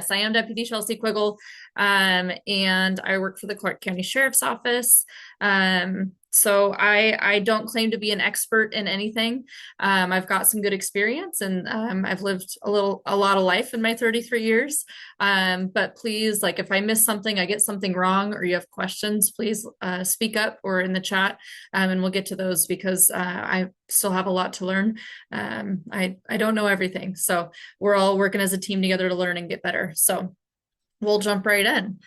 Yes, I am Deputy Chelsea Quiggle, and I work for the Clark County Sheriff's Office. So I don't claim to be an expert in anything. I've got some good experience, and I've lived a lot of life in my 33 years. But please, like if I miss something, I get something wrong, or you have questions, please speak up or in the chat, and we'll get to those because I still have a lot to learn. I don't know everything, so we're all working as a team together to learn and get better. So we'll jump right in.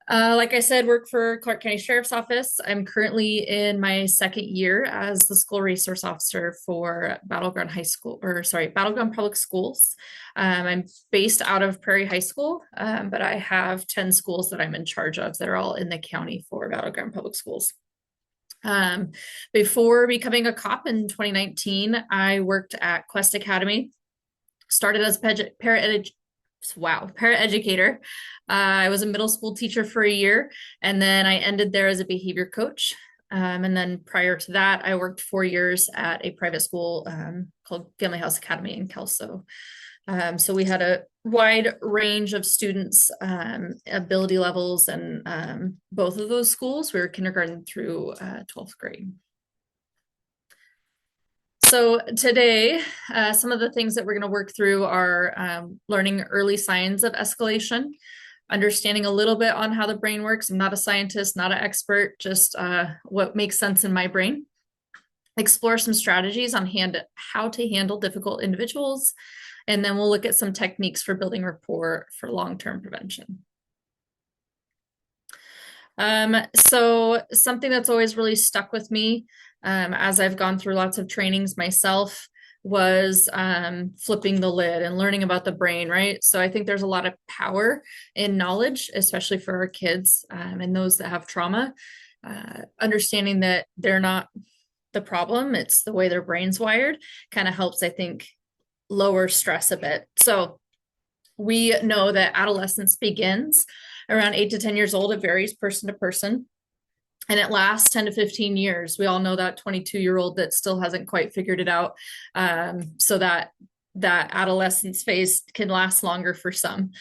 Like I said, work for Clark County Sheriff's Office. I'm currently in my second year as the school resource officer for Battleground High School, or sorry, Battleground Public Schools. I'm based out of Prairie High School, but I have 10 schools that I'm in charge of that are all in the county for Battleground Public Schools. Before becoming a cop in 2019, I worked at Quest Academy, started as paraeducator. I was a middle school teacher for a year, and then I ended there as a behavior coach. And then prior to that, I worked 4 years at a private school called Family House Academy in Kelso. So we had a wide range of students, ability levels, and both of those schools, we were kindergarten through 12th grade. So today, some of the things that we're going to work through are learning early signs of escalation, understanding a little bit on how the brain works. I'm not a scientist, not an expert, just what makes sense in my brain. Explore some strategies on how to handle difficult individuals. And then we'll look at some techniques for building rapport for long-term prevention. So something that's always really stuck with me as I've gone through lots of trainings myself was flipping the lid and learning about the brain, right? So I think there's a lot of power in knowledge, especially for our kids and those that have trauma, understanding that they're not the problem, it's the way their brain's wired, kind of helps, I think, lower stress a bit. So we know that adolescence begins around 8 to 10 years old. It varies person to person, and it lasts 10 to 15 years. We all know that 22-year-old that still hasn't quite figured it out. So that adolescence phase can last longer for some.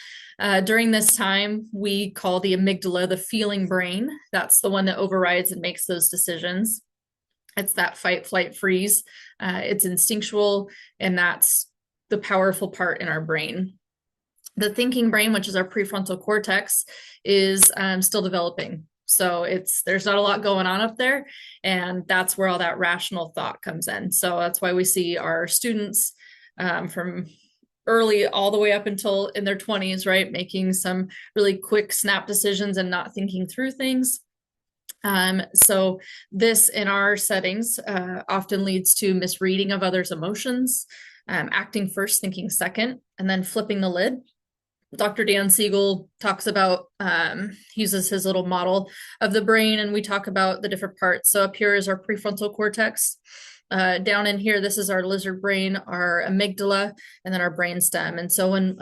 During this time, we call the amygdala the feeling brain. That's the one that overrides and makes those decisions. It's that fight, flight, freeze. It's instinctual, and that's the powerful part in our brain. The thinking brain, which is our prefrontal cortex, is still developing. So there's not a lot going on up there, and that's where all that rational thought comes in. So that's why we see our students from early all the way up until in their 20s, right, making some really quick snap decisions and not thinking through things. So this in our settings often leads to misreading of others' emotions, acting first, thinking second, and then flipping the lid. Dr. Dan Siegel talks about, uses his little model of the brain, and we talk about the different parts. So up here is our prefrontal cortex. Down in here, this is our lizard brain, our amygdala, and then our brainstem. And so when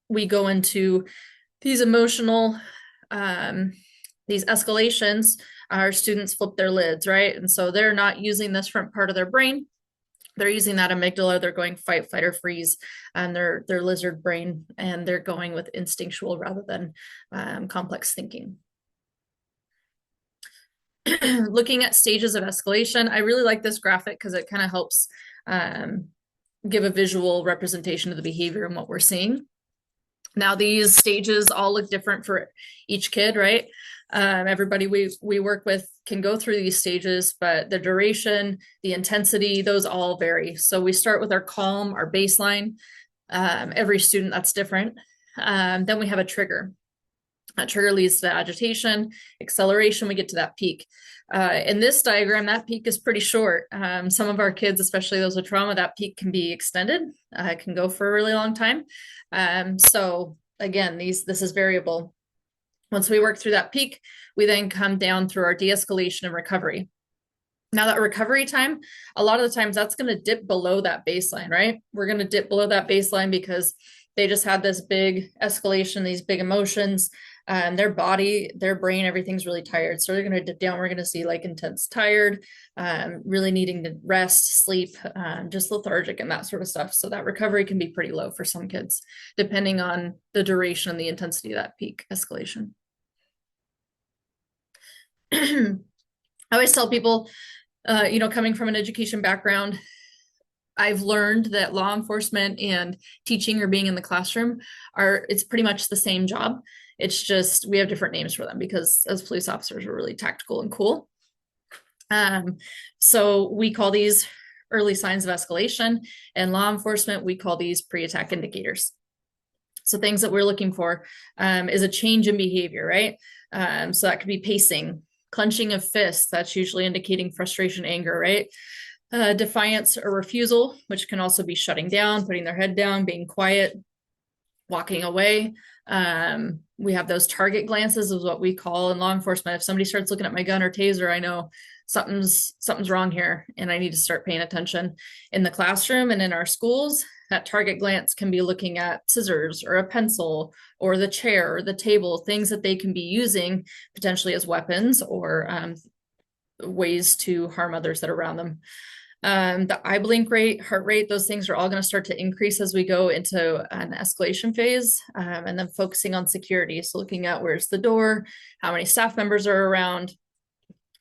we go into these emotional, these escalations, our students flip their lids, right? And so they're not using this front part of their brain. They're using that amygdala, they're going fight, flight, or freeze, and their lizard brain, and they're going with instinctual rather than complex thinking. Looking at stages of escalation, I really like this graphic because it kind of helps give a visual representation of the behavior and what we're seeing. Now, these stages all look different for each kid, right? Everybody we work with can go through these stages, but the duration, the intensity, those all vary. So we start with our calm, our baseline. Every student, that's different. Then we have a trigger. That trigger leads to agitation, acceleration, we get to that peak. In this diagram, that peak is pretty short. Some of our kids, especially those with trauma, that peak can be extended. It can go for a really long time. So again, this is variable. Once we work through that peak, we then come down through our de-escalation and recovery. Now that recovery time, a lot of the times that's going to dip below that baseline, right? We're going to dip below that baseline because They just had this big escalation, these big emotions. Their body, their brain, everything's really tired. So they're going to dip down. We're going to see like intense tired, really needing to rest, sleep, just lethargic and that sort of stuff. So that recovery can be pretty low for some kids, depending on the duration and the intensity of that peak escalation. I always tell people, coming from an education background, I've learned that law enforcement and teaching or being in the classroom it's pretty much the same job. It's just, we have different names for them because as police officers, we're really tactical and cool. So we call these early signs of escalation, and law enforcement, we call these pre-attack indicators. So things that we're looking for is a change in behavior, right? So that could be pacing, clenching of fists. That's usually indicating frustration, anger, right? Defiance or refusal, which can also be shutting down, putting their head down, being quiet, walking away. We have those target glances is what we call in law enforcement. If somebody starts looking at my gun or taser, I know something's wrong here and I need to start paying attention. In the classroom and in our schools, that target glance can be looking at scissors or a pencil or the chair or the table, things that they can be using potentially as weapons or ways to harm others that are around them. The eye blink rate, heart rate, those things are all going to start to increase as we go into an escalation phase, and then focusing on security. So looking at where's the door, how many staff members are around,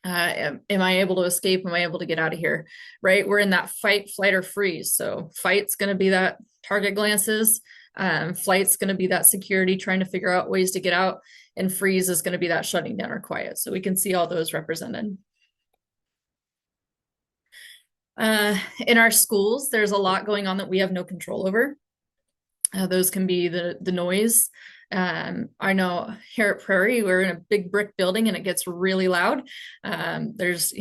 am I able to escape? Am I able to get out of here? Right? We're in that fight, flight, or freeze. So fight's going to be that target glances. Flight's going to be that security, trying to figure out ways to get out. And freeze is going to be that shutting down or quiet. So we can see all those represented. In our schools, there's a lot going on that we have no control over. Those can be the noise. I know here at Prairie, we're in a big brick building and it gets really loud. There's,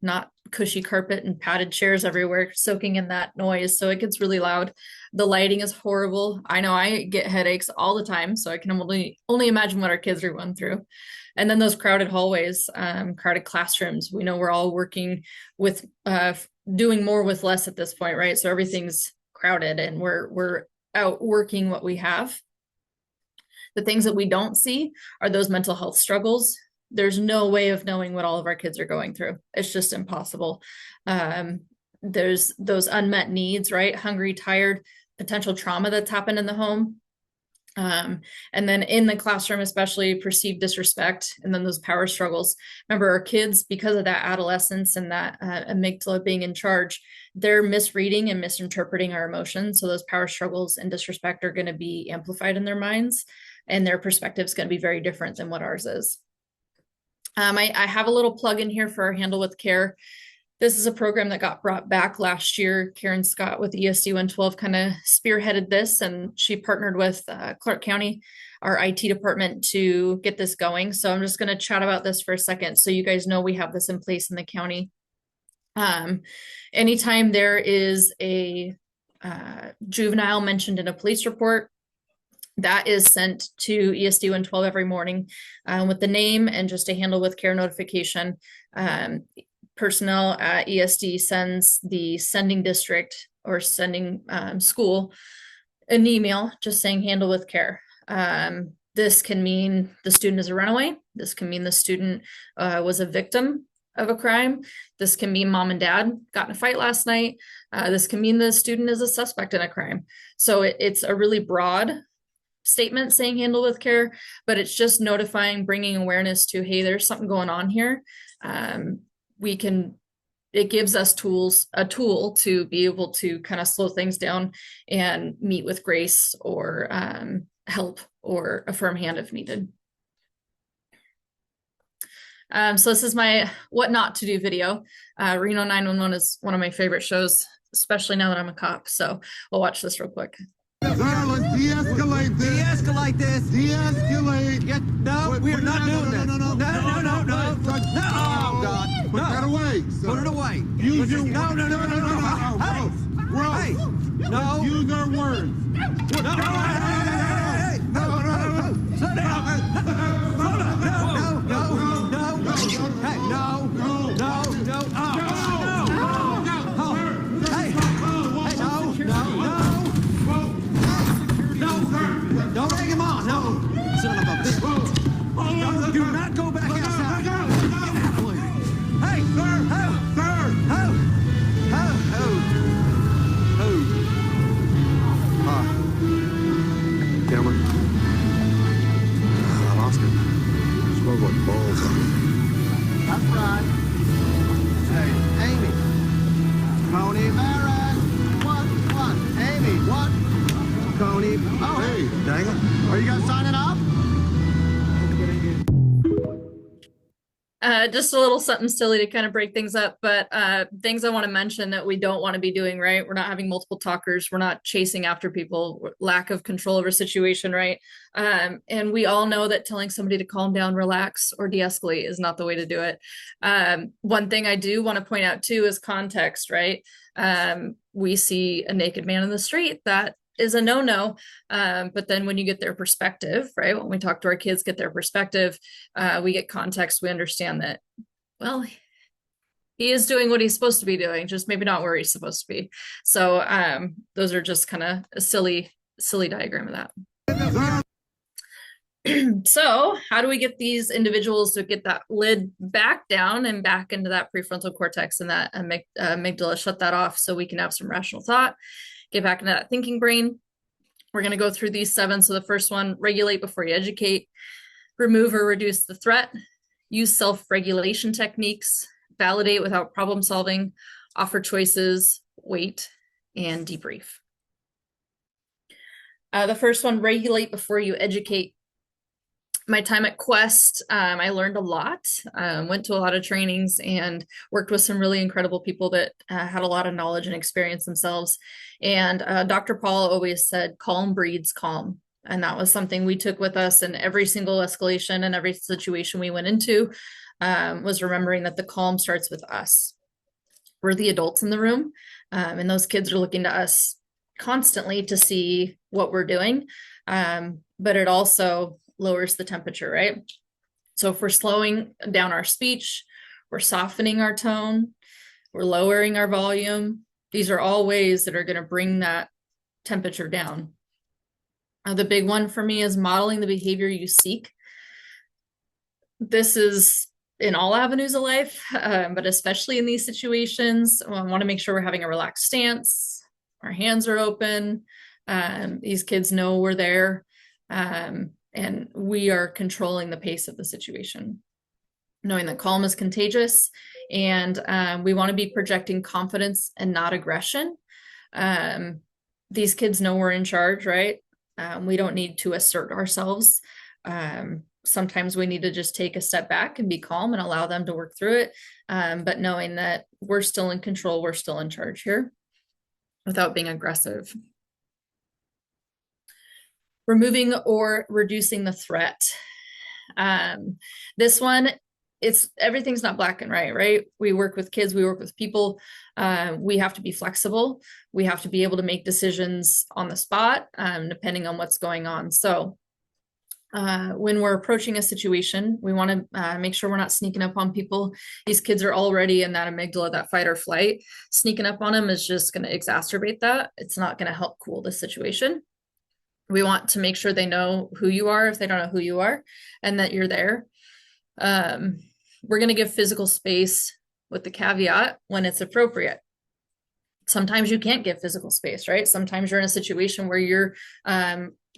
not cushy carpet and padded chairs everywhere soaking in that noise. So it gets really loud. The lighting is horrible. I know I get headaches all the time. So I can only imagine what our kids are going through. And then those crowded hallways, crowded classrooms. We know we're all working with, doing more with less at this point, right? So everything's crowded and we're out working what we have. The things that we don't see are those mental health struggles. There's no way of knowing what all of our kids are going through. It's just impossible. There's those unmet needs, right? Hungry, tired, potential trauma that's happened in the home. And then in the classroom, especially perceived disrespect, and then those power struggles. Remember, our kids, because of that adolescence and that amygdala being in charge, they're misreading and misinterpreting our emotions. So those power struggles and disrespect are going to be amplified in their minds, and their perspective is going to be very different than what ours is. I have a little plug in here for our Handle with Care. This is a program that got brought back last year. Karen Scott with ESD 112 kind of spearheaded this, and she partnered with Clark County, our IT department, to get this going. So I'm just going to chat about this for a second so you guys know we have this in place in the county. Anytime there is a juvenile mentioned in a police report, that is sent to ESD 112 every morning with the name and just a Handle with Care notification. Personnel at ESD sends the sending district or sending school an email just saying Handle with Care. This can mean the student is a runaway. This can mean the student was a victim of a crime. This can mean mom and dad got in a fight last night. This can mean the student is a suspect in a crime. So it's a really broad statement saying Handle with Care, but it's just notifying, bringing awareness to, hey, there's something going on here. It gives us a tool to be able to kind of slow things down and meet with grace or help or a firm hand if needed. So this is my what not to do video. Reno 911 is one of my favorite shows, especially now that I'm a cop. So we'll watch this real quick. Sir, let's de-escalate this. De-escalate this. De-escalate. No, we are not doing that. No. Oh, God. Put that away, sir. Put it away. Use your No. Hey. Hey. No. Let's use our words. Hey. No. Sit down. not go back outside. Get out, boy. Hey, Cameron. I lost it. Smells like balls on it. That's right. Hey, Amy. Coney Barrett. What? Amy, what? Coney. Oh, Hey, dang it. are you guys signing up? Just a little something silly to kind of break things up, but things I want to mention that we don't want to be doing, right? We're not having multiple talkers. We're not chasing after people, lack of control over situation, right? And we all know that telling somebody to calm down, relax, or de-escalate is not the way to do it. One thing I do want to point out too is context, right? We see a naked man in the street, that is a no-no. But then when you get their perspective, right? When we talk to our kids, get their perspective, we get context, we understand that, well, he is doing what he's supposed to be doing, just maybe not where he's supposed to be. So those are just kind of a silly diagram of that. So how do we get these individuals to get that lid back down and back into that prefrontal cortex and that amygdala, shut that off so we can have some rational thought, get back into that thinking brain? We're going to go through these 7. So the first one, regulate before you educate, remove or reduce the threat, use self-regulation techniques, validate without problem solving, offer choices, wait, and debrief. The first one, regulate before you educate. My time at Quest, I learned a lot, went to a lot of trainings and worked with some really incredible people that had a lot of knowledge and experience themselves. And Dr. Paul always said, calm breeds calm. And that was something we took with us in every single escalation and every situation we went into, was remembering that the calm starts with us. We're the adults in the room, and those kids are looking to us constantly to see what we're doing. But it also lowers the temperature, right? So if we're slowing down our speech, we're softening our tone, we're lowering our volume, these are all ways that are going to bring that temperature down. The big one for me is modeling the behavior you seek. This is in all avenues of life, but especially in these situations, I want to make sure we're having a relaxed stance, our hands are open, these kids know we're there, and we are controlling the pace of the situation, knowing that calm is contagious, and we want to be projecting confidence and not aggression. These kids know we're in charge, right? We don't need to assert ourselves. Sometimes we need to just take a step back and be calm and allow them to work through it. But knowing that we're still in control, we're still in charge here without being aggressive. Removing or reducing the threat. This one, everything's not black and white, right? We work with kids, we work with people. We have to be flexible. We have to be able to make decisions on the spot, depending on what's going on. So when we're approaching a situation, we want to make sure we're not sneaking up on people. These kids are already in that amygdala, that fight or flight. Sneaking up on them is just going to exacerbate that. It's not going to help cool the situation. We want to make sure they know who you are if they don't know who you are, and that you're there. We're going to give physical space with the caveat when it's appropriate. Sometimes you can't give physical space, right? Sometimes you're in a situation where you're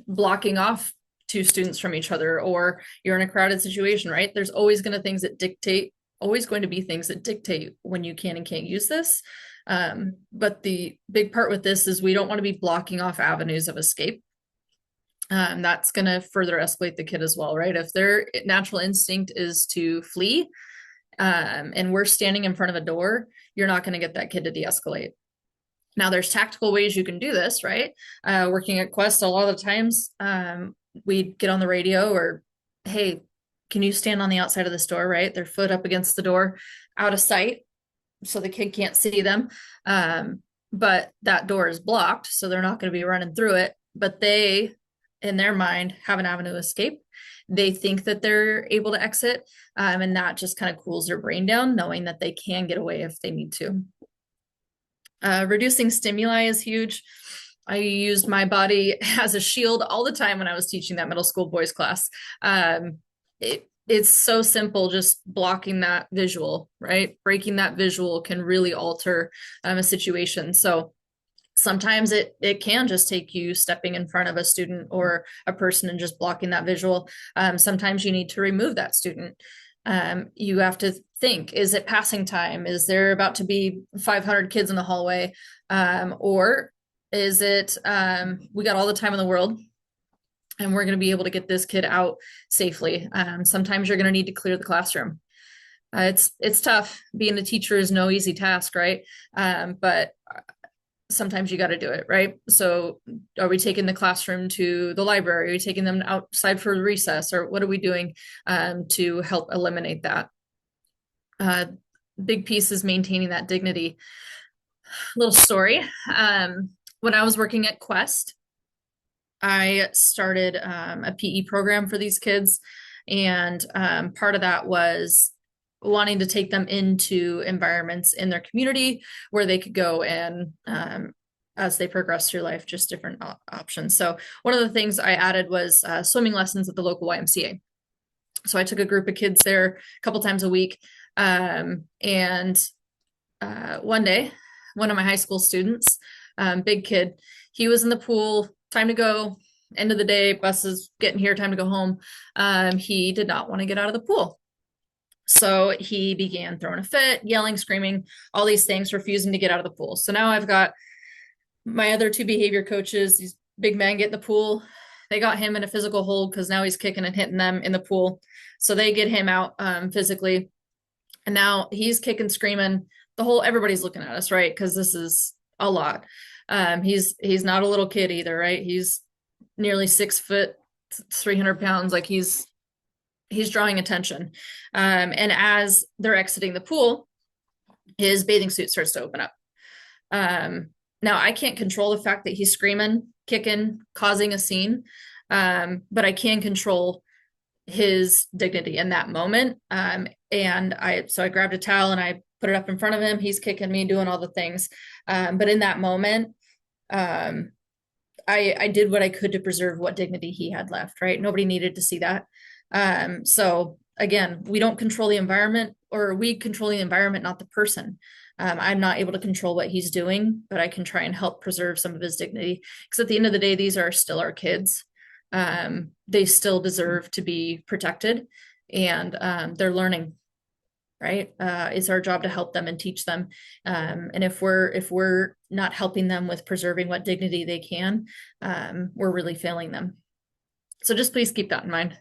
blocking off 2 students from each other, or you're in a crowded situation, right? There's always going to be things that dictate when you can and can't use this. But the big part with this is we don't want to be blocking off avenues of escape. That's going to further escalate the kid as well, right? If their natural instinct is to flee, and we're standing in front of a door, you're not going to get that kid to de-escalate. Now, there's tactical ways you can do this, right? Working at Quest, a lot of the times we'd get on the radio or, hey, can you stand on the outside of this door, right? Their foot up against the door, out of sight, so the kid can't see them. But that door is blocked, so they're not going to be running through it. But they, in their mind, have an avenue of escape. They think that they're able to exit, and that just kind of cools their brain down, knowing that they can get away if they need to. Reducing stimuli is huge. I used my body as a shield all the time when I was teaching that middle school boys class. it's so simple, just blocking that visual, right? Breaking that visual can really alter a situation. So sometimes it can just take you stepping in front of a student or a person and just blocking that visual. Sometimes you need to remove that student. You have to think, is it passing time? Is there about to be 500 kids in the hallway? Or is it, we got all the time in the world and we're going to be able to get this kid out safely? Sometimes you're going to need to clear the classroom. It's tough. Being a teacher is no easy task, right? But sometimes you got to do it, right? So are we taking the classroom to the library? Are we taking them outside for recess? Or what are we doing to help eliminate that? Big piece is maintaining that dignity. Little story. When I was working at Quest, I started a PE program for these kids. And part of that was wanting to take them into environments in their community where they could go and as they progress through life, just different options. So one of the things I added was swimming lessons at the local YMCA. So I took a group of kids there a couple times a week. And one day, one of my high school students, big kid, he was in the pool, time to go, end of the day, bus is getting here, time to go home. He did not want to get out of the pool. So he began throwing a fit, yelling, screaming, all these things, refusing to get out of the pool. So now I've got my other two behavior coaches, these big men get in the pool. They got him in a physical hold because now he's kicking and hitting them in the pool. So they get him out physically. And now he's kicking, screaming. Everybody's looking at us, right? Because this is a lot. He's not a little kid either, right? He's nearly 6 foot, 300 pounds. Like he's drawing attention. And as they're exiting the pool, his bathing suit starts to open up. Now I can't control the fact that he's screaming, kicking, causing a scene. But I can control his dignity in that moment. So I grabbed a towel and I put it up in front of him. He's kicking me, doing all the things. But in that moment, I did what I could to preserve what dignity he had left, right? Nobody needed to see that. So again, we don't control the environment, or we control the environment, not the person. I'm not able to control what he's doing, but I can try and help preserve some of his dignity. Because at the end of the day, these are still our kids. They still deserve to be protected, and they're learning, right? It's our job to help them and teach them. And if we're not helping them with preserving what dignity they can, we're really failing them. So just please keep that in mind.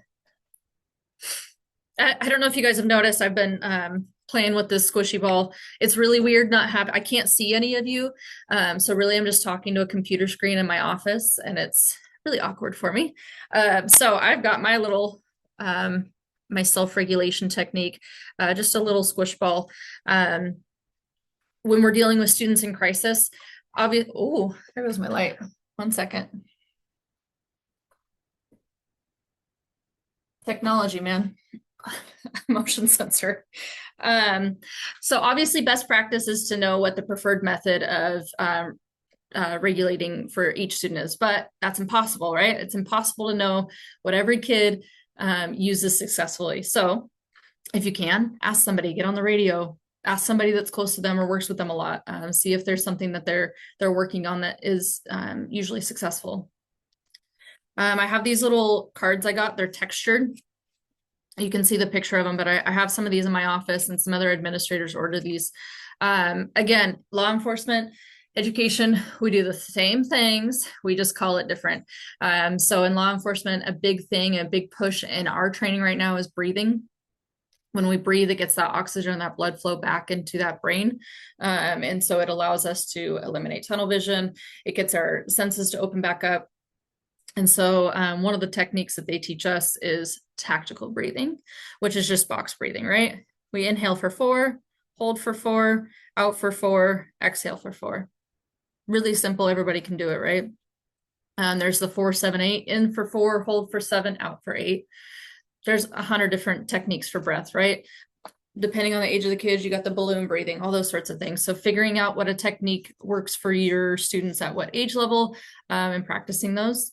I don't know if you guys have noticed, I've been playing with this squishy ball. It's really weird I can't see any of you. So really I'm just talking to a computer screen in my office, and it's really awkward for me. So I've got my little, my self-regulation technique, just a little squish ball. When we're dealing with students in crisis, oh, there goes my light. 1 second. Technology, man. Motion sensor. So obviously best practice is to know what the preferred method of regulating for each student is, but that's impossible, right? It's impossible to know what every kid uses successfully. So if you can, ask somebody, get on the radio, ask somebody that's close to them or works with them a lot, see if there's something that they're working on that is usually successful. I have these little cards I got, they're textured. You can see the picture of them, but I have some of these in my office, and some other administrators order these. Again, law enforcement, education, we do the same things, we just call it different. So in law enforcement, a big thing, a big push in our training right now is breathing. When we breathe, it gets that oxygen, that blood flow back into that brain. And so it allows us to eliminate tunnel vision. It gets our senses to open back up. And so one of the techniques that they teach us is tactical breathing, which is just box breathing, right? We inhale for 4, hold for 4, out for 4, exhale for 4. Really simple. Everybody can do it, right? There's the 4, 7, 8, in for 4, hold for 7, out for 8. There's 100 different techniques for breath, right? Depending on the age of the kids, you got the balloon breathing, all those sorts of things. So figuring out what a technique works for your students at what age level and practicing those.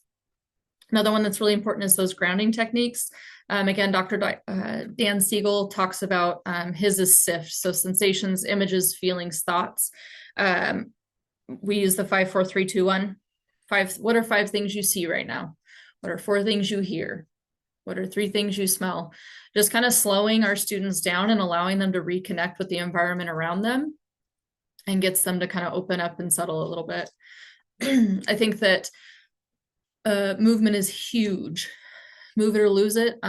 Another one that's really important is those grounding techniques. Again, Dan Siegel talks about his is SIFT, so sensations, images, feelings, thoughts. We use the 5, 4, 3, 2, 1. What are 5 things you see right now? What are 4 things you hear? What are 3 things you smell? Just kind of slowing our students down and allowing them to reconnect with the environment around them and gets them to kind of open up and settle a little bit. I think that movement is huge. Move it or lose it.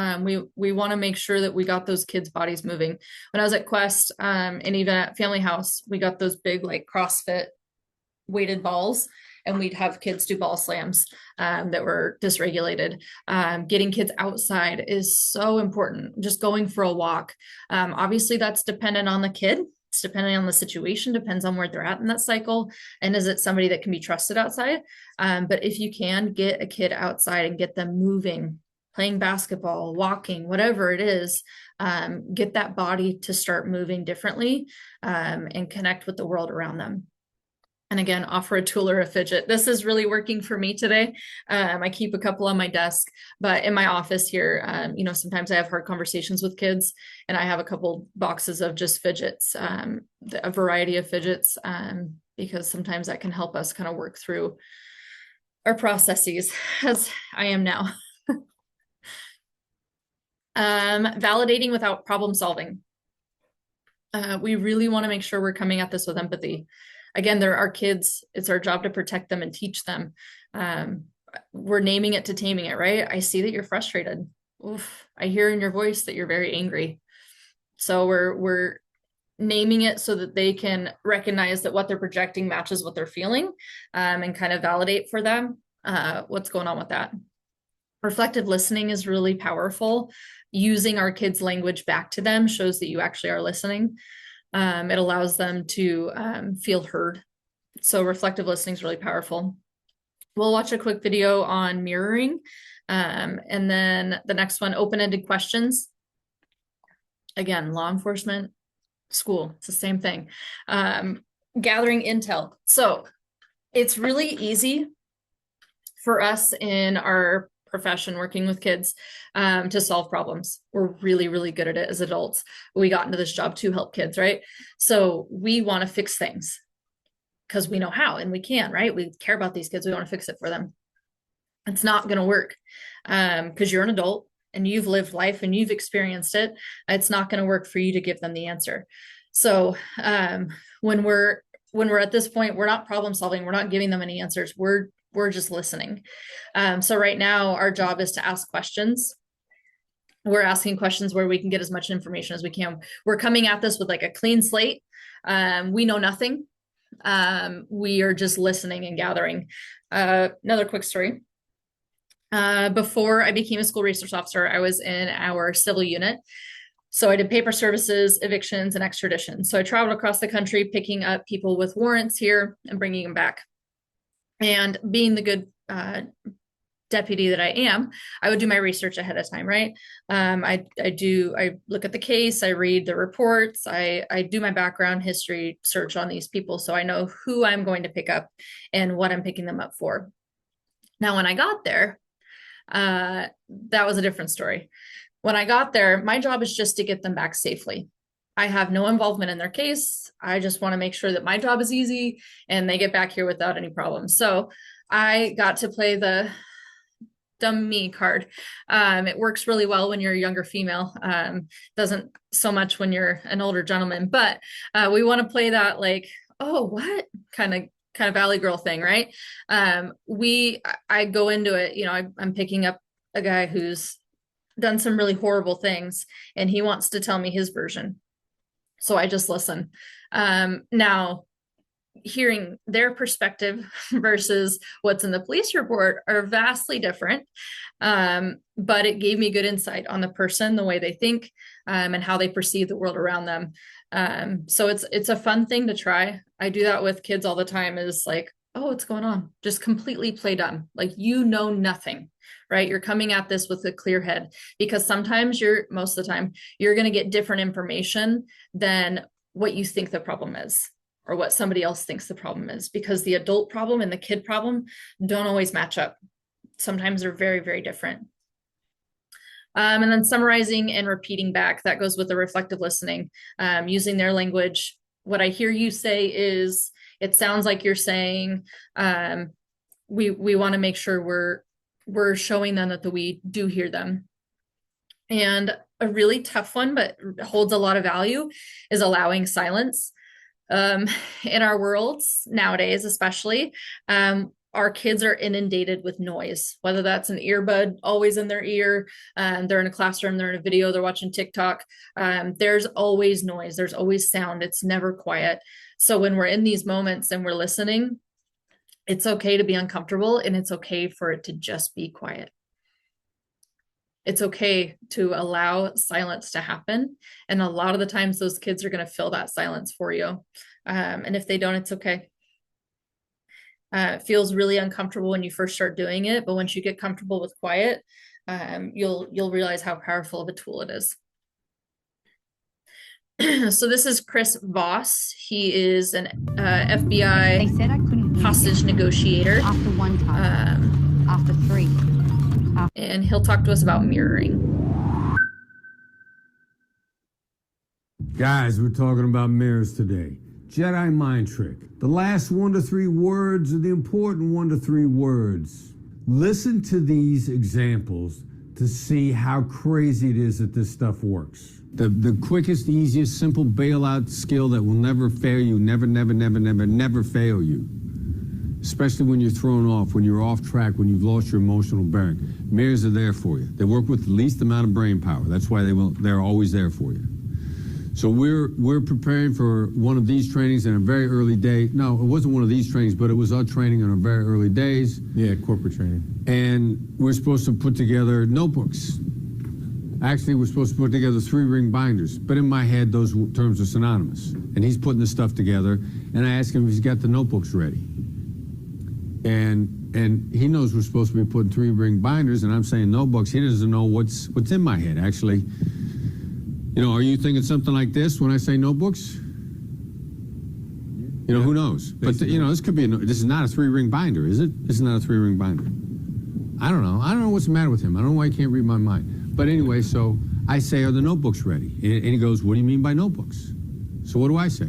We want to make sure that we got those kids' bodies moving. When I was at Quest, and even at Family House, we got those big like CrossFit weighted balls, and we'd have kids do ball slams that were dysregulated. Getting kids outside is so important. Just going for a walk. Obviously, that's dependent on the kid. It's depending on the situation, depends on where they're at in that cycle. And is it somebody that can be trusted outside? But if you can get a kid outside and get them moving, playing basketball, walking, whatever it is, get that body to start moving differently and connect with the world around them. And again, offer a tool or a fidget. This is really working for me today. I keep a couple on my desk, but in my office here, sometimes I have hard conversations with kids, and I have a couple boxes of just fidgets, a variety of fidgets, because sometimes that can help us kind of work through our processes, as I am now. Validating without problem solving. We really want to make sure we're coming at this with empathy. Again, they're our kids. It's our job to protect them and teach them. We're naming it to taming it, right? I see that you're frustrated. Oof, I hear in your voice that you're very angry. So we're naming it so that they can recognize that what they're projecting matches what they're feeling, and kind of validate for them what's going on with that. Reflective listening is really powerful. Using our kids' language back to them shows that you actually are listening. It allows them to feel heard. So reflective listening is really powerful. We'll watch a quick video on mirroring. And then the next one, open-ended questions. Again, law enforcement, school, it's the same thing. Gathering intel. So it's really easy for us in our profession working with kids to solve problems. We're really, really good at it as adults. We got into this job to help kids, right? So we want to fix things because we know how and we can, right? We care about these kids. We want to fix it for them. It's not going to work because you're an adult and you've lived life and you've experienced it. It's not going to work for you to give them the answer. So when we're at this point, we're not problem solving. We're not giving them any answers. We're just listening. So right now our job is to ask questions. We're asking questions where we can get as much information as we can. We're coming at this with like a clean slate. We know nothing. We are just listening and gathering. Another quick story. Before I became a school resource officer, I was in our civil unit. So I did paper services, evictions, and extradition. So I traveled across the country, picking up people with warrants here and bringing them back. And being the good deputy that I am, I would do my research ahead of time, right? I look at the case, I read the reports, I do my background history search on these people so I know who I'm going to pick up and what I'm picking them up for. Now, when I got there, that was a different story. When I got there, my job is just to get them back safely. I have no involvement in their case. I just want to make sure that my job is easy and they get back here without any problems. So I got to play the dumb me card. It works really well when you're a younger female. Doesn't so much when you're an older gentleman, but we want to play that like, oh, what kind of valley girl thing, right? I go into it, I'm picking up a guy who's done some really horrible things and he wants to tell me his version. So I just listen. Now, hearing their perspective versus what's in the police report are vastly different. But it gave me good insight on the person, the way they think, and how they perceive the world around them. So it's a fun thing to try. I do that with kids all the time, is like, oh, what's going on? Just completely play dumb. Like, nothing, right? You're coming at this with a clear head, because most of the time, you're going to get different information than what you think the problem is, or what somebody else thinks the problem is, because the adult problem and the kid problem don't always match up. sometimes they're very, very different. And then summarizing and repeating back, that goes with the reflective listening, using their language. What I hear you say is, it sounds like you're saying, we want to make sure we're showing them that we do hear them. And a really tough one, but holds a lot of value, is allowing silence. In our worlds nowadays, especially, our kids are inundated with noise, whether that's an earbud always in their ear, they're in a classroom, they're in a video, they're watching TikTok. There's always noise, there's always sound, it's never quiet. So when we're in these moments and we're listening, it's okay to be uncomfortable, and it's okay for it to just be quiet. It's okay to allow silence to happen. And a lot of the times those kids are going to fill that silence for you. And if they don't, it's okay. It feels really uncomfortable when you first start doing it, but once you get comfortable with quiet, you'll realize how powerful of a tool it is. So this is Chris Voss. He is an FBI hostage negotiator. After one time, after three. And he'll talk to us about mirroring. Guys, we're talking about mirrors today. Jedi mind trick. The last 1 to 3 words are the important 1 to 3 words. Listen to these examples to see how crazy it is that this stuff works. The quickest, easiest, simple bailout skill that will never fail you, never fail you. Especially when you're thrown off, when you're off track, when you've lost your emotional bearing. Mirrors are there for you. They work with the least amount of brain power. That's why they're always there for you. So we're preparing for one of these trainings in a very early day. No, it wasn't one of these trainings, but it was our training in our very early days. Yeah, corporate training. And we're supposed to put together notebooks. Actually, we're supposed to put together 3-ring binders, but in my head, those terms are synonymous. And he's putting this stuff together, and I asked him if he's got the notebooks ready. And he knows we're supposed to be putting 3-ring binders, and I'm saying notebooks. He doesn't know what's in my head, actually. You know, are you thinking something like this when I say notebooks? You know, who knows? But, you know, this could be, this is not a 3-ring binder, is it? This is not a 3-ring binder. I don't know. I don't know what's the matter with him. I don't know why he can't read my mind. But anyway, so I say, are the notebooks ready? And he goes, what do you mean by notebooks? So what do I say?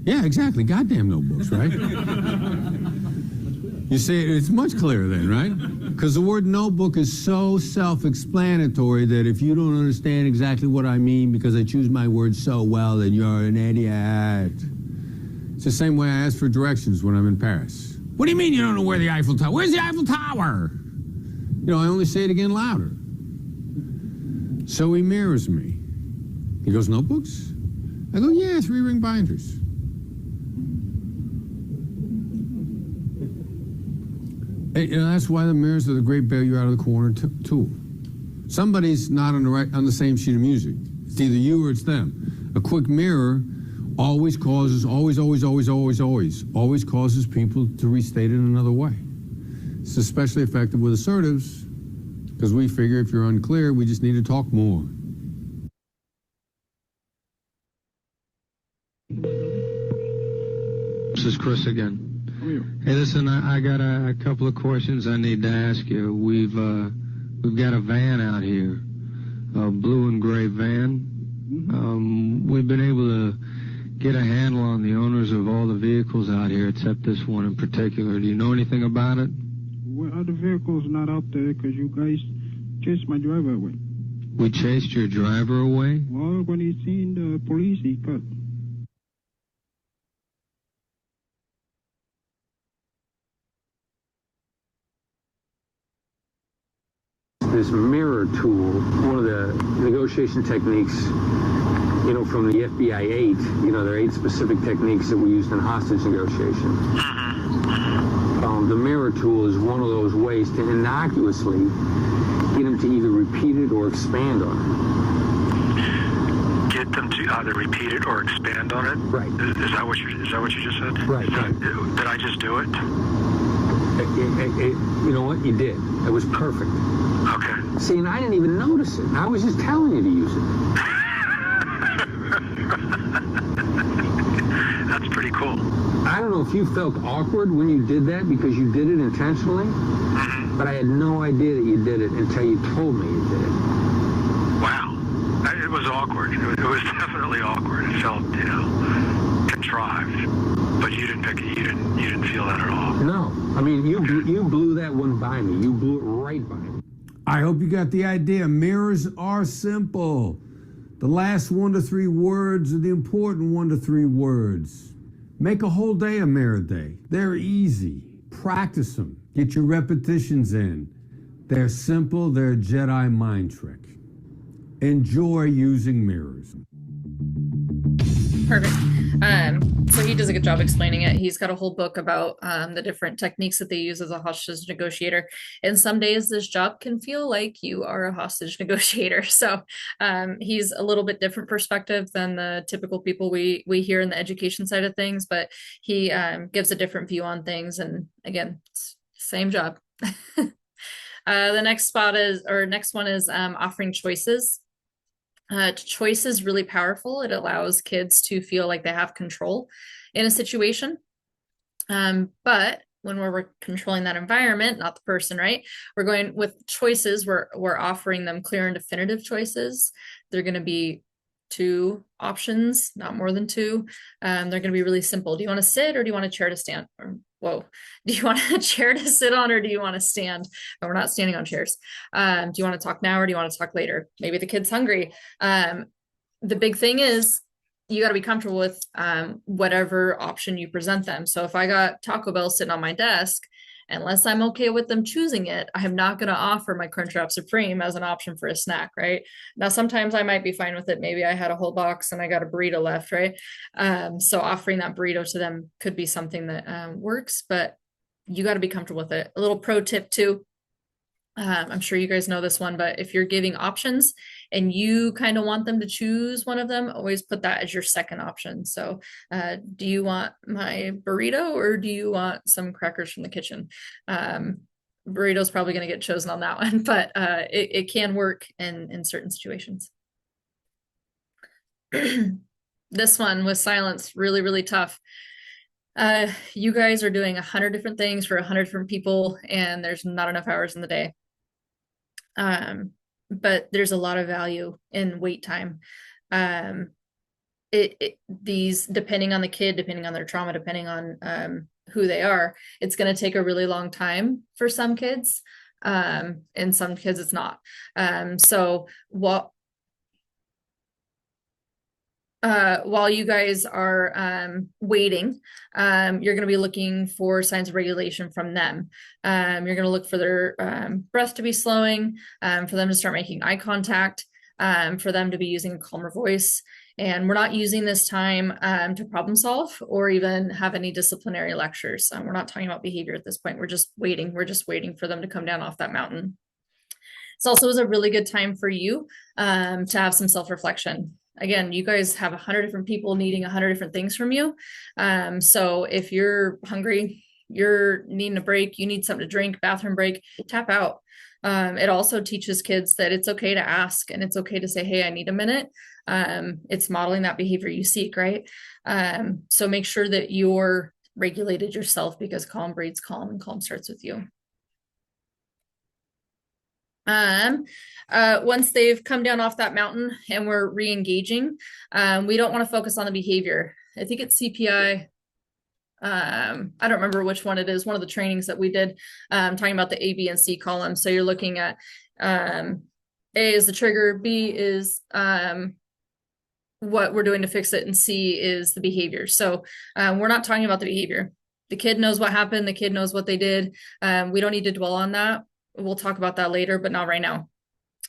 Yeah, exactly. Goddamn notebooks, right? You see, it's much clearer then, right? Because the word notebook is so self-explanatory that if you don't understand exactly what I mean because I choose my words so well, then you're an idiot. It's the same way I ask for directions when I'm in Paris. What do you mean you don't know where the Eiffel Tower? Where's the Eiffel Tower? You know, I only say it again louder. So he mirrors me. He goes, notebooks? I go, yeah, 3-ring binders. And, you know, that's why the mirrors are the great bail you out of the corner tool. Somebody's not on the same sheet of music. It's either you or it's them. A quick mirror always causes people to restate it another way. It's especially effective with assertives because we figure if you're unclear, we just need to talk more. This is Chris again. Hey, listen, I got a couple of questions I need to ask you. We've got a van out here, a blue and gray van. We've been able to get a handle on the owners of all the vehicles out here except this one in particular. Do you know anything about it? Well, other vehicles not out there because you guys chased my driver away. We chased your driver away? Well, when he seen the police, he cut. This mirror tool, one of the negotiation techniques, you know, from the FBI 8, you know, there are 8 specific techniques that we used in hostage negotiation. The mirror tool is one of those ways to innocuously get them to either repeat it or expand on it. Get them to either repeat it or expand on it? Right. Is that what you just said? Right. Did I just do it? You know what? You did. It was perfect. Okay. See, and I didn't even notice it. I was just telling you to use it. That's pretty cool. I don't know if you felt awkward when you did that because you did it intentionally, but I had no idea that you did it until you told me you did it. Wow. It was awkward. It was definitely awkward. It felt, contrived. But you didn't pick it. You didn't feel that at all. No. I mean, you blew that one by me. You blew it right by me. I hope you got the idea. Mirrors are simple. The last 1 to 3 words are the important 1 to 3 words. Make a whole day a mirror day. They're easy. Practice them. Get your repetitions in. They're simple. They're a Jedi mind trick. Enjoy using mirrors. Perfect. So he does a good job explaining it. He's got a whole book about the different techniques that they use as a hostage negotiator. And some days this job can feel like you are a hostage negotiator. So he's a little bit different perspective than the typical people we hear in the education side of things, but he gives a different view on things. And again, it's same job. The next one is offering choices. Choice is really powerful. It allows kids to feel like they have control in a situation. But when we're controlling that environment, not the person, right? We're going with choices. We're offering them clear and definitive choices. They're going to be 2 options, not more than 2. They're going to be really simple. Do you want to sit or do you want a chair to stand? Do you want a chair to sit on or do you want to stand? No, we're not standing on chairs. Do you want to talk now or do you want to talk later? Maybe the kid's hungry. The big thing is you got to be comfortable with whatever option you present them. So if I got Taco Bell sitting on my desk, unless I'm okay with them choosing it, I am not going to offer my Crunchwrap Supreme as an option for a snack, right? Now, sometimes I might be fine with it. Maybe I had a whole box and I got a burrito left, right? So offering that burrito to them could be something that works, but you got to be comfortable with it. A little pro tip too. I'm sure you guys know this one, but if you're giving options and you kind of want them to choose one of them, always put that as your second option. So do you want my burrito or do you want some crackers from the kitchen? Burrito's probably going to get chosen on that one, but it can work in certain situations. This one with silence, really, really tough. You guys are doing 100 different things for 100 different people and there's not enough hours in the day. But there's a lot of value in wait time. These, depending on the kid, depending on their trauma, depending on who they are, it's going to take a really long time for some kids. And some kids it's not. So while you guys are waiting, you're going to be looking for signs of regulation from them. You're going to look for their breath to be slowing, for them to start making eye contact, for them to be using a calmer voice. And we're not using this time to problem solve or even have any disciplinary lectures. We're not talking about behavior at this point. We're just waiting. We're just waiting for them to come down off that mountain. This also is a really good time for you to have some self-reflection. Again, you guys have 100 different people needing 100 different things from you. So if you're hungry, you're needing a break, you need something to drink, bathroom break, tap out. It also teaches kids that it's okay to ask and it's okay to say, hey, I need a minute. It's modeling that behavior you seek, right? So make sure that you're regulated yourself because calm breeds calm and calm starts with you. Once they've come down off that mountain and we're re-engaging, we don't want to focus on the behavior. I think it's CPI. I don't remember which one it is, one of the trainings that we did, talking about the A, B, and C columns. So you're looking at A is the trigger, B is what we're doing to fix it, and C is the behavior. So we're not talking about the behavior. The kid knows what happened. The kid knows what they did. We don't need to dwell on that. We'll talk about that later, but not right now.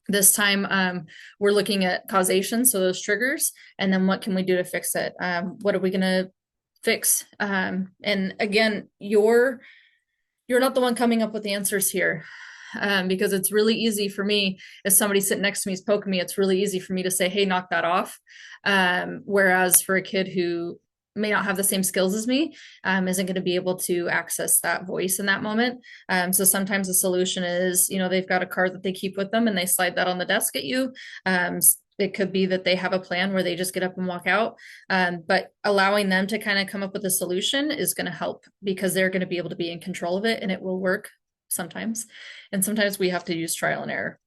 This time, we're looking at causation, so those triggers, and then what can we do to fix it? What are we going to fix? And again, you're not the one coming up with the answers here, because it's really easy for me, if somebody sitting next to me is poking me, it's really easy for me to say, hey, knock that off. Whereas for a kid who may not have the same skills as me, isn't going to be able to access that voice in that moment. So sometimes the solution is, they've got a card that they keep with them and they slide that on the desk at you. It could be that they have a plan where they just get up and walk out. But allowing them to kind of come up with a solution is going to help, because they're going to be able to be in control of it, and it will work sometimes. And sometimes we have to use trial and error.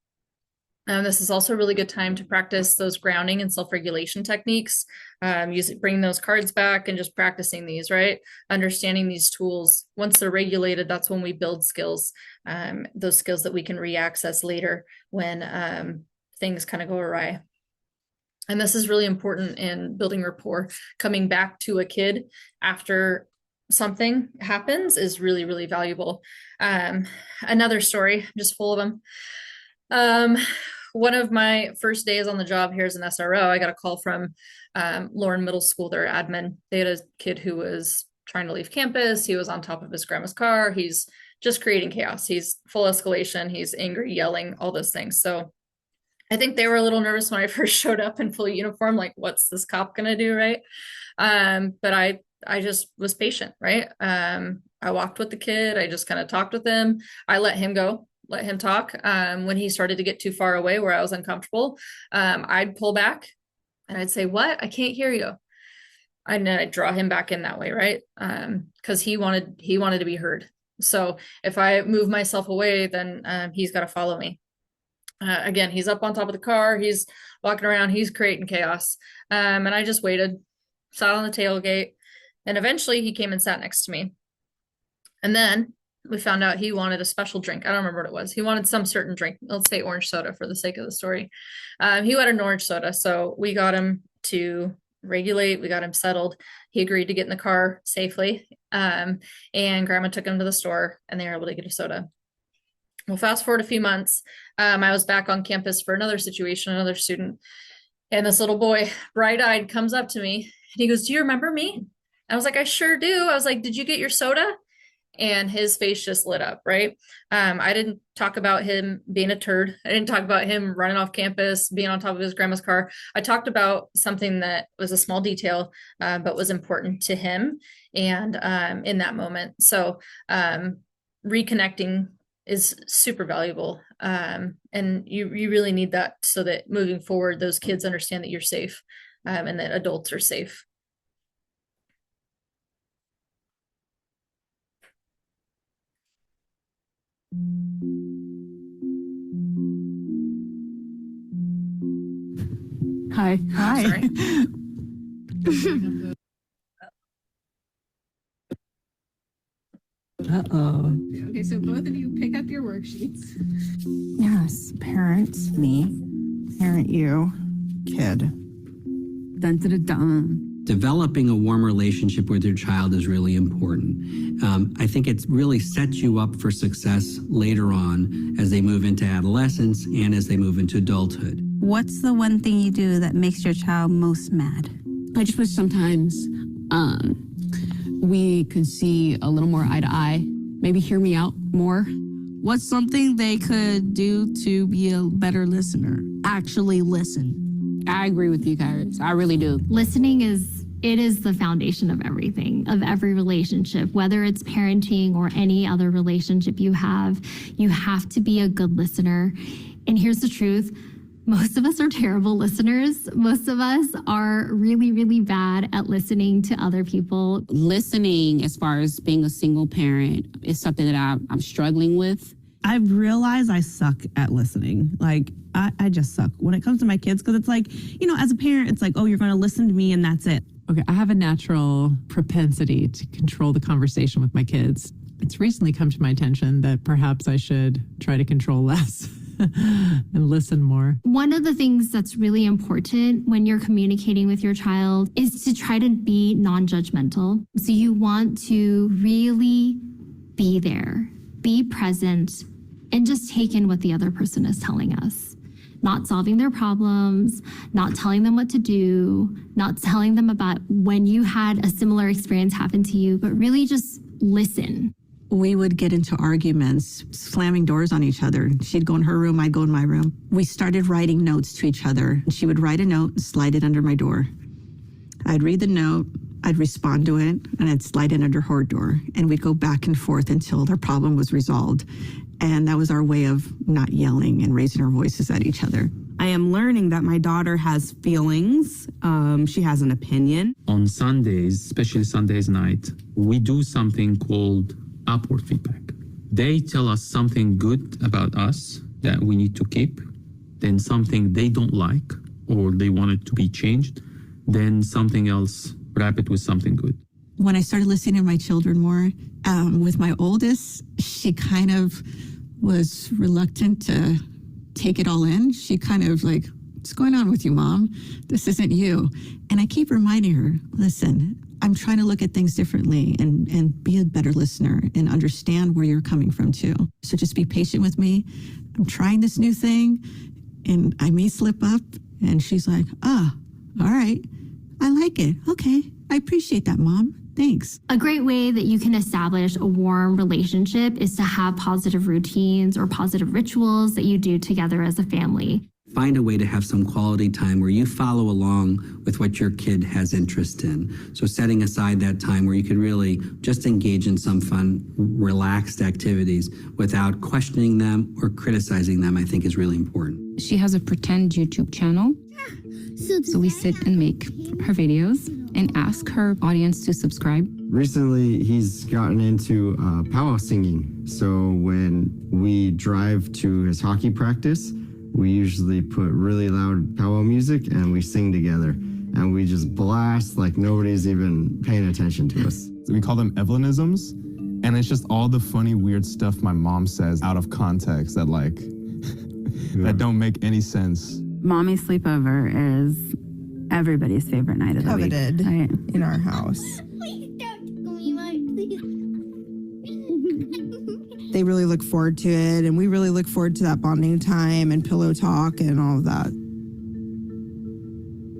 This is also a really good time to practice those grounding and self-regulation techniques. Bring those cards back and just practicing these, right? Understanding these tools. Once they're regulated, that's when we build skills, those skills that we can re-access later when things kind of go awry. And this is really important in building rapport. Coming back to a kid after something happens is really, really valuable. Another story, I'm just full of them. One of my first days on the job here as an SRO, I got a call from Lauren Middle School, their admin. They had a kid who was trying to leave campus. He was on top of his grandma's car. He's just creating chaos. He's full escalation. He's angry, yelling, all those things. So I think they were a little nervous when I first showed up in full uniform, like, what's this cop going to do, right? But I just was patient, right? I walked with the kid. I just kind of talked with him. I let him go, let him talk. When he started to get too far away where I was uncomfortable, I'd pull back and I'd say, what? I can't hear you. And then I'd draw him back in that way, right? Because he wanted to be heard. So if I move myself away, then he's got to follow me. Again, he's up on top of the car. He's walking around. He's creating chaos. And I just waited, sat on the tailgate, and eventually he came and sat next to me. And then we found out he wanted a special drink. I don't remember what it was. He wanted some certain drink. Let's say orange soda for the sake of the story. He wanted an orange soda. So we got him to regulate. We got him settled. He agreed to get in the car safely. And grandma took him to the store and they were able to get a soda. Well, fast forward a few months, I was back on campus for another situation, another student, and this little boy, bright-eyed, comes up to me, and he goes, do you remember me? And I was like, I sure do. I was like, did you get your soda? And his face just lit up, right? I didn't talk about him being a turd. I didn't talk about him running off campus, being on top of his grandma's car. I talked about something that was a small detail, but was important to him and in that moment. So reconnecting is super valuable. And you really need that so that moving forward, those kids understand that you're safe and that adults are safe. Hi. Hi. Sorry. Uh-oh. Okay, so both of you pick up your worksheets. Yes, parent, me. Parent, you. Kid. Dun, dun, dun, dun. Developing a warm relationship with your child is really important. I think it really sets you up for success later on as they move into adolescence and as they move into adulthood. What's the one thing you do that makes your child most mad? I just wish sometimes we could see a little more eye to eye, maybe hear me out more. What's something they could do to be a better listener? Actually listen. I agree with you, Kairos. I really do. Listening is the foundation of everything, of every relationship, whether it's parenting or any other relationship you have to be a good listener. And here's the truth. Most of us are terrible listeners. Most of us are really, really bad at listening to other people. Listening, as far as being a single parent, is something that I'm struggling with. I've realized I suck at listening. Like, I just suck when it comes to my kids, because it's like, as a parent, it's like, oh, you're going to listen to me and that's it. Okay, I have a natural propensity to control the conversation with my kids. It's recently come to my attention that perhaps I should try to control less and listen more. One of the things that's really important when you're communicating with your child is to try to be non-judgmental. So you want to really be there, be present, and just take in what the other person is telling us. Not solving their problems, not telling them what to do, not telling them about when you had a similar experience happen to you, but really just listen. We would get into arguments, slamming doors on each other. She'd go in her room, I'd go in my room. We started writing notes to each other. She would write a note and slide it under my door. I'd read the note, I'd respond to it, and I'd slide it under her door. And we'd go back and forth until their problem was resolved. And that was our way of not yelling and raising our voices at each other. I am learning that my daughter has feelings. She has an opinion. On Sundays, especially Sundays night, we do something called upward feedback. They tell us something good about us that we need to keep, then something they don't like or they want it to be changed, then something else, wrap it with something good. When I started listening to my children more, with my oldest, she kind of was reluctant to take it all in. She kind of like, what's going on with you, Mom? This isn't you. And I keep reminding her, listen, I'm trying to look at things differently and be a better listener and understand where you're coming from too. So just be patient with me. I'm trying this new thing and I may slip up. And she's like, all right, I like it. Okay, I appreciate that, Mom. Thanks. A great way that you can establish a warm relationship is to have positive routines or positive rituals that you do together as a family. Find a way to have some quality time where you follow along with what your kid has interest in. So setting aside that time where you could really just engage in some fun, relaxed activities without questioning them or criticizing them, I think is really important. She has a pretend YouTube channel. So we sit and make her videos and ask her audience to subscribe. Recently, he's gotten into powwow singing. So when we drive to his hockey practice, we usually put really loud powwow music and we sing together. And we just blast like nobody's even paying attention to us. We call them Evelynisms. And it's just all the funny, weird stuff my mom says out of context that that don't make any sense. Mommy sleepover is everybody's favorite night of the week. Coveted in our house. They really look forward to it, and we really look forward to that bonding time and pillow talk and all of that.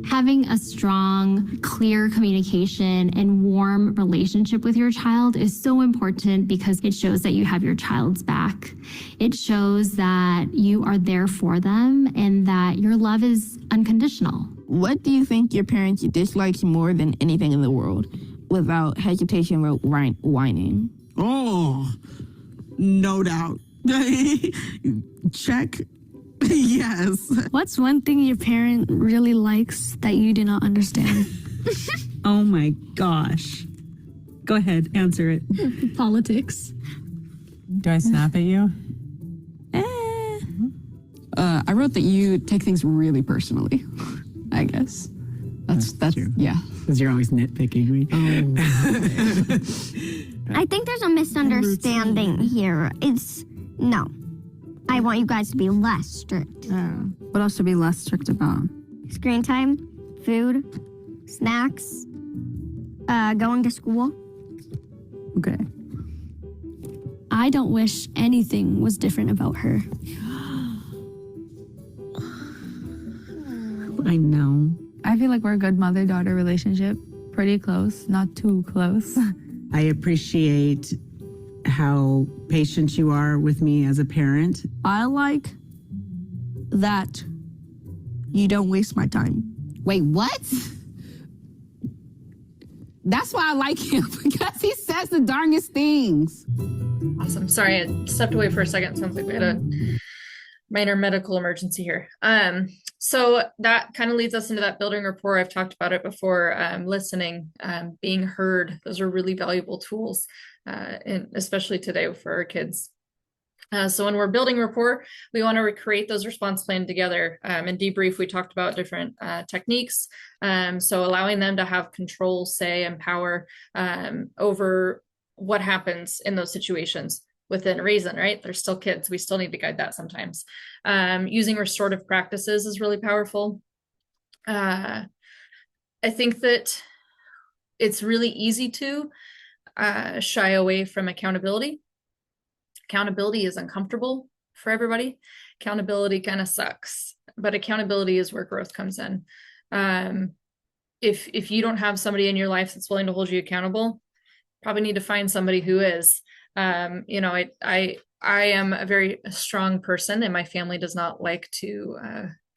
Having a strong, clear communication and warm relationship with your child is so important because it shows that you have your child's back. It shows that you are there for them and that your love is unconditional. What do you think your parents dislike more than anything in the world without hesitation or whining? Oh, no doubt. Check. Yes. What's one thing your parent really likes that you do not understand? Oh my gosh. Go ahead, answer it. Politics. Do I snap at you? I wrote that you take things really personally, I guess. That's true. Yeah. Because you're always nitpicking me. I think there's a misunderstanding here. No. I want you guys to be less strict. What else to be less strict about? Screen time, food, snacks, going to school. Okay. I don't wish anything was different about her. I know. I feel like we're a good mother-daughter relationship. Pretty close, not too close. I appreciate how patient you are with me as a parent. I like that you don't waste my time. Wait, what? That's why I like him, because he says the darndest things. Awesome. Sorry, I stepped away for a second. Sounds like we had a minor medical emergency here. So that kind of leads us into that building rapport. I've talked about it before. Listening, being heard. Those are really valuable tools, especially today for our kids. So when we're building rapport, we want to recreate those response plans together. In debrief, we talked about different techniques. So allowing them to have control, say, and power over what happens in those situations within reason, right? They're still kids. We still need to guide that sometimes. Using restorative practices is really powerful. I think that it's really easy to shy away from accountability. Accountability is uncomfortable for everybody. Accountability kind of sucks, but accountability is where growth comes in. If you don't have somebody in your life that's willing to hold you accountable, probably need to find somebody who is. I am a very strong person, and my family does not like to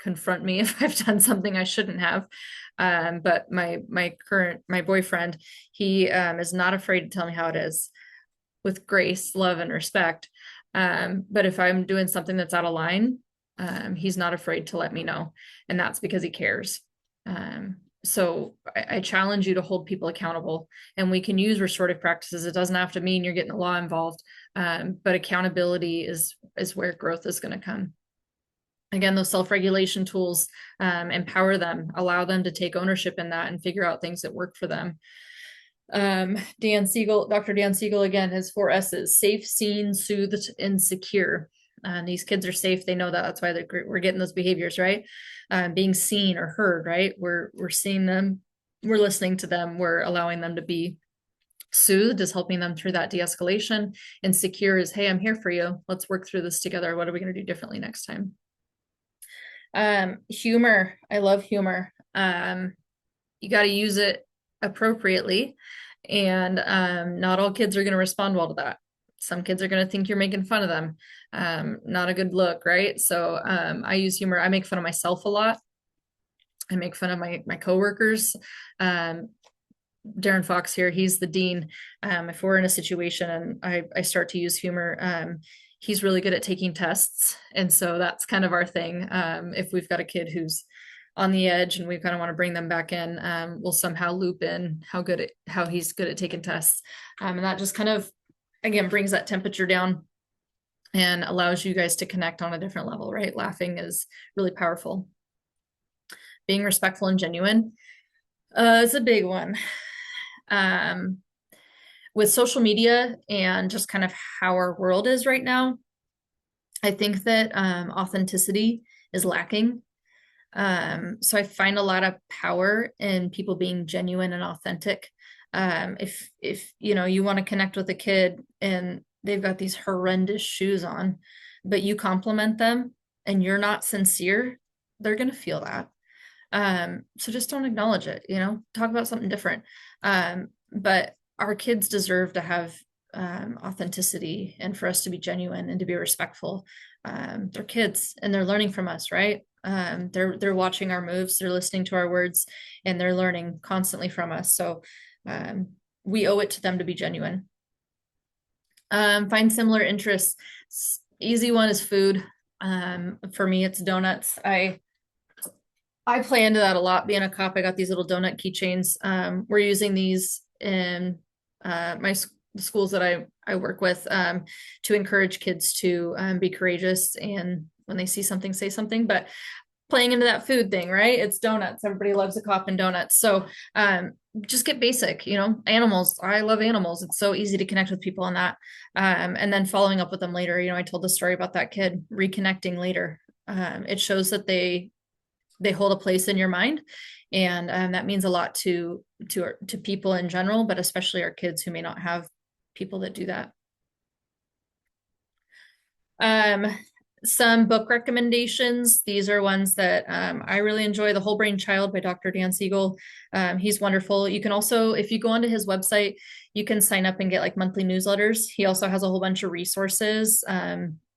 confront me if I've done something I shouldn't have. But my boyfriend, he is not afraid to tell me how it is, with grace, love, and respect. But if I'm doing something that's out of line, He's not afraid to let me know, and that's because he cares. So I challenge you to hold people accountable, and we can use restorative practices. It doesn't have to mean you're getting the law involved, but accountability is where growth is going to come. Again, those self-regulation tools, empower them, allow them to take ownership in that and figure out things that work for them. Dr. Dan Siegel, again, his 4 S's: safe, seen, soothed, and secure. These kids are safe. They know that. That's why we're getting those behaviors, right? Being seen or heard, right? We're seeing them. We're listening to them. We're allowing them to be soothed, is helping them through that de-escalation. And secure is, hey, I'm here for you. Let's work through this together. What are we going to do differently next time? Humor. I love humor. You got to use it appropriately. And not all kids are going to respond well to that. Some kids are going to think you're making fun of them. Not a good look, right? So I use humor. I make fun of myself a lot. I make fun of my coworkers. Darren Fox here, he's the dean. If we're in a situation and I start to use humor, he's really good at taking tests. And so that's kind of our thing. If we've got a kid who's on the edge and we kind of want to bring them back in, we'll somehow loop in how he's good at taking tests. And that just kind of, again, brings that temperature down and allows you guys to connect on a different level, right? Laughing is really powerful. Being respectful and genuine is a big one. With social media and just kind of how our world is right now, I think that authenticity is lacking. So I find a lot of power in people being genuine and authentic. If you want to connect with a kid and they've got these horrendous shoes on, but you compliment them and you're not sincere, they're going to feel that. So just don't acknowledge it, talk about something different. But our kids deserve to have authenticity and for us to be genuine and to be respectful. They're kids and they're learning from us, right? They're watching our moves, they're listening to our words, and they're learning constantly from us. So we owe it to them to be genuine. Find similar interests. Easy one is food. For me, it's donuts. I play into that a lot. Being a cop, I got these little donut keychains. We're using these in the schools that I work with to encourage kids to be courageous, and when they see something, say something. But playing into that food thing, right? It's donuts. Everybody loves a cop and donuts. So just get basic, animals. I love animals. It's so easy to connect with people on that. And then following up with them later. I told the story about that kid reconnecting later. It shows that they hold a place in your mind. And that means a lot to people in general, but especially our kids who may not have people that do that. Some book recommendations. These are ones that I really enjoy. The Whole Brain Child by Dr. Dan Siegel. He's wonderful. You can also, if you go onto his website, you can sign up and get like monthly newsletters. He also has a whole bunch of resources,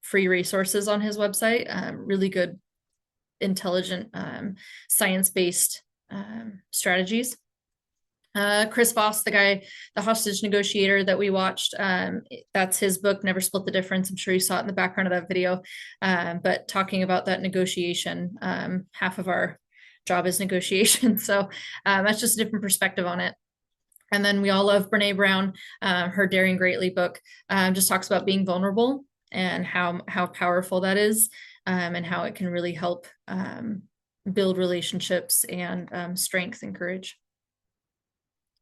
free resources on his website. Really good, intelligent, science-based strategies. Chris Voss, the hostage negotiator that we watched, that's his book, Never Split the Difference. I'm sure you saw it in the background of that video, but talking about that negotiation, half of our job is negotiation. So that's just a different perspective on it. And then we all love Brene Brown, her Daring Greatly book, just talks about being vulnerable and how powerful that is, and how it can really help build relationships and strength and courage.